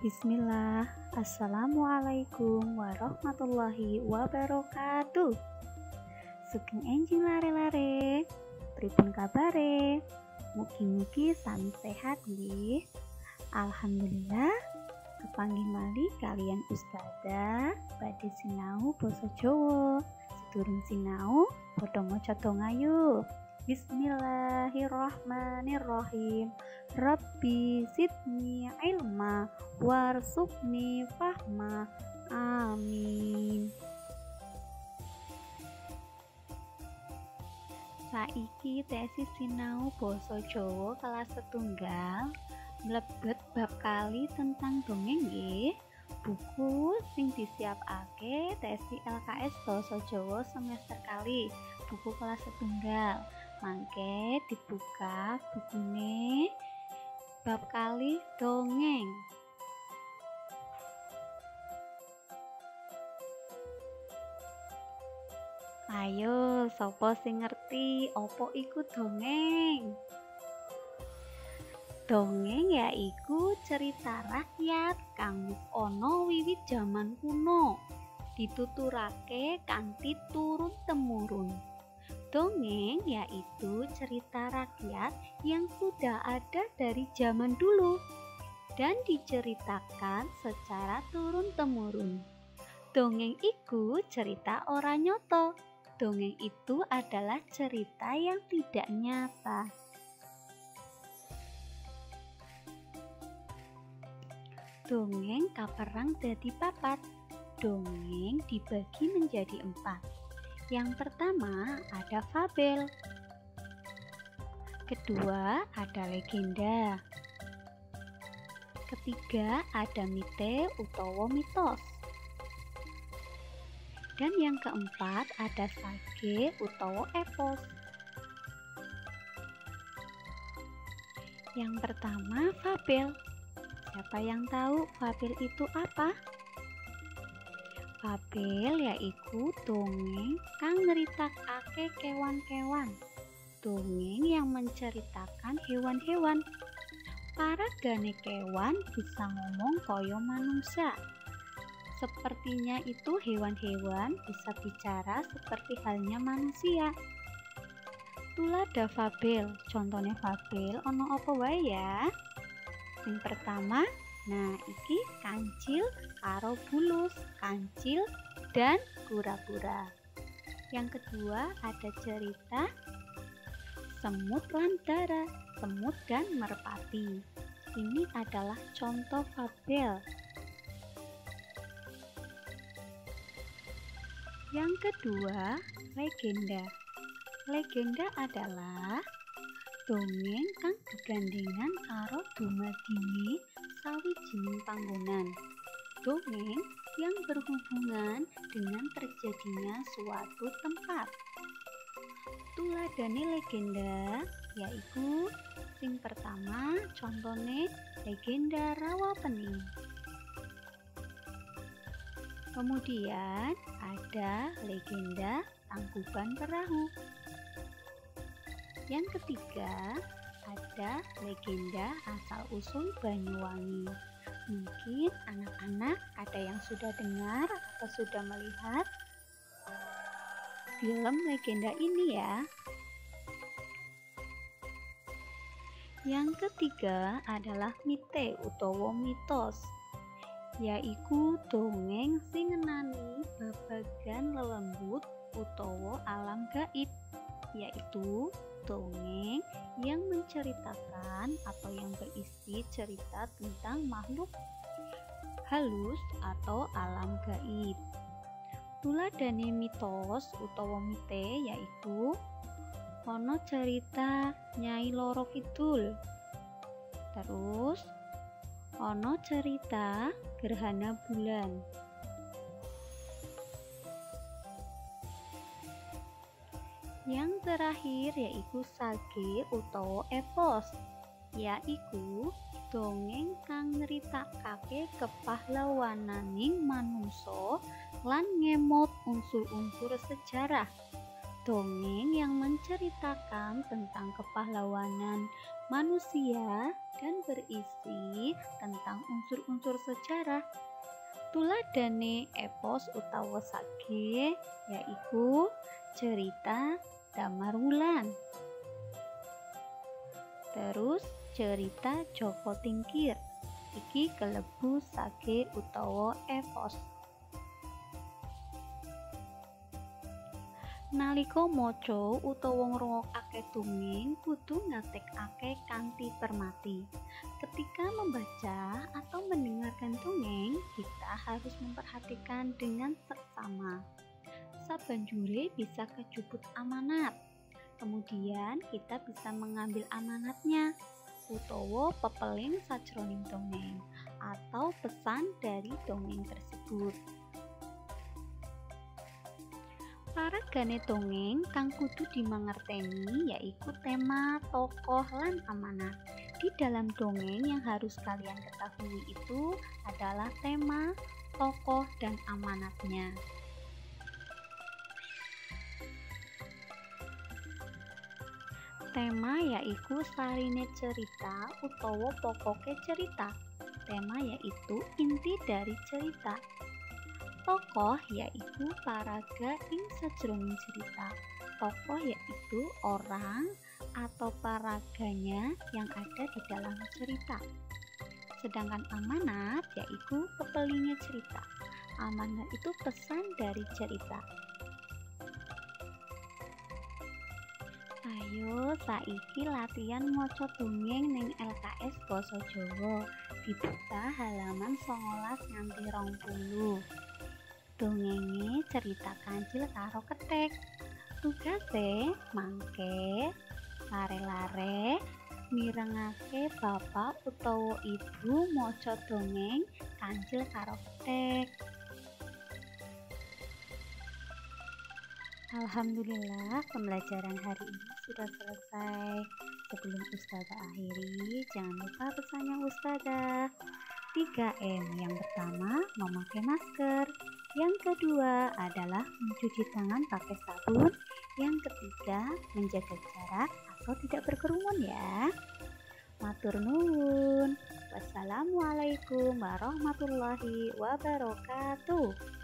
Bismillah, Assalamualaikum warahmatullahi wabarakatuh. Sugeng enjing lare-lare, pripun kabare? Mugi-mugi sami sehat nggih. Alhamdulillah, kepanggih malih kalian Ustazah badhe sinau basa Jawa. Sedurung sinau, padha maca donga yuk. Bismillahirrahmanirrahim. Rabbi zidni ilma warzuqni fahma. Amin. Saiki tesis sinau basa Jawa kelas setunggal mlebet bab kali tentang dongeng nggih. Buku sing disiapake tesi LKS basa Jawa semester kali, buku kelas setunggal. Mangke dibuka bukune bab kali dongeng. Ayo, sapa sing ngerti apa iku dongeng? Dongeng yaiku cerita rakyat kang wis ana wiwit jaman kuno, dituturake kanthi turun-temurun. Dongeng yaitu cerita rakyat yang sudah ada dari zaman dulu dan diceritakan secara turun-temurun. Dongeng iku cerita ora nyata. Dongeng itu adalah cerita yang tidak nyata. Dongeng kaperang dadi papat. Dongeng dibagi menjadi 4. Yang pertama ada fabel, kedua ada legenda, ketiga ada mite utawa mitos, dan yang keempat ada sage utawa epos. Yang pertama fabel. Siapa yang tahu fabel itu apa? Fabel yaiku dongeng kang nyeritakake kewan-kewan. Dongeng yang menceritakan hewan-hewan. Paragane kewan bisa ngomong kaya manungsa. Sepertinya itu hewan-hewan bisa bicara seperti halnya manusia. Tulada fabel. Contohnya fabel ono apa wae ya? Yang pertama, nah iki kancil karo bulus, kancil dan kura-kura. Yang kedua ada cerita semut lan dara, semut dan merpati. Ini adalah contoh fabel. Yang kedua, legenda. Legenda adalah dongeng kang gegandengan karo dumadine sawijining panggonan. Dongeng yang berhubungan dengan terjadinya suatu tempat. Tuladane legenda yaiku sing pertama contone legenda Rawa Pening. Kemudian ada legenda Tangkuban Perahu. Yang ketiga ada legenda asal-usul Banyuwangi. Mungkin anak-anak ada yang sudah dengar atau sudah melihat film legenda ini ya. Yang ketiga adalah mite utawa mitos, yaiku dongeng sing ngenani babagan lelembut utawa alam gaib, yaitu dongeng yang menceritakan atau yang berisi cerita tentang makhluk halus atau alam gaib. Tuladane mitos utawa mite yaitu ono cerita Nyai Loro Kidul, terus ono cerita gerhana bulan. Yang terakhir yaitu sage utawa epos, yaiku dongeng kang nyeritakake kepahlawananing manungsa lan ngemot unsur-unsur sejarah. Dongeng yang menceritakan tentang kepahlawanan manusia dan berisi tentang unsur-unsur sejarah. Tuladhane epos utawa sage yaiku cerita Damar Wulan. Terus cerita Joko Tingkir. Iki kelebu sage utawa epos. Nalika maca utawa ngrungokake dongeng kudu ngatekake kanthi permati. Ketika membaca atau mendengarkan dongeng, kita harus memperhatikan dengan seksama. Sabanjure bisa kejuput amanat. Kemudian kita bisa mengambil amanatnya utawa pepeling sajroning dongeng atau pesan dari dongeng tersebut. Paragane dongeng kang kudu dimangerteni yaiku tema, tokoh, lan amanat. Di dalam dongeng yang harus kalian ketahui itu adalah tema, tokoh, dan amanatnya. Tema yaiku sarine cerita utawa pokoke cerita. Tema yaitu inti dari cerita. Tokoh yaitu paraga ing sajroning cerita. Tokoh yaitu orang atau paraganya yang ada di dalam cerita. Sedangkan amanat yaitu pepelingnya cerita. Amanat itu pesan dari cerita. Ayo saiki latihan maca dongeng ning LKS Basa Jawa. Dibuka halaman 19 nganti 20. Dongenge cerita Kancil karo Kethek. Tugase mangke lare-lare mirengake bapak utawa ibu maca dongeng Kancil karo Kethek. Alhamdulillah, pembelajaran hari ini sudah selesai. Sebelum Ustazah akhiri, jangan lupa pesannya Ustazah. 3M. Yang pertama, memakai masker. Yang kedua adalah mencuci tangan pakai sabun. Yang ketiga, menjaga jarak atau tidak berkerumun ya. Matur nuwun. Wassalamualaikum warahmatullahi wabarakatuh.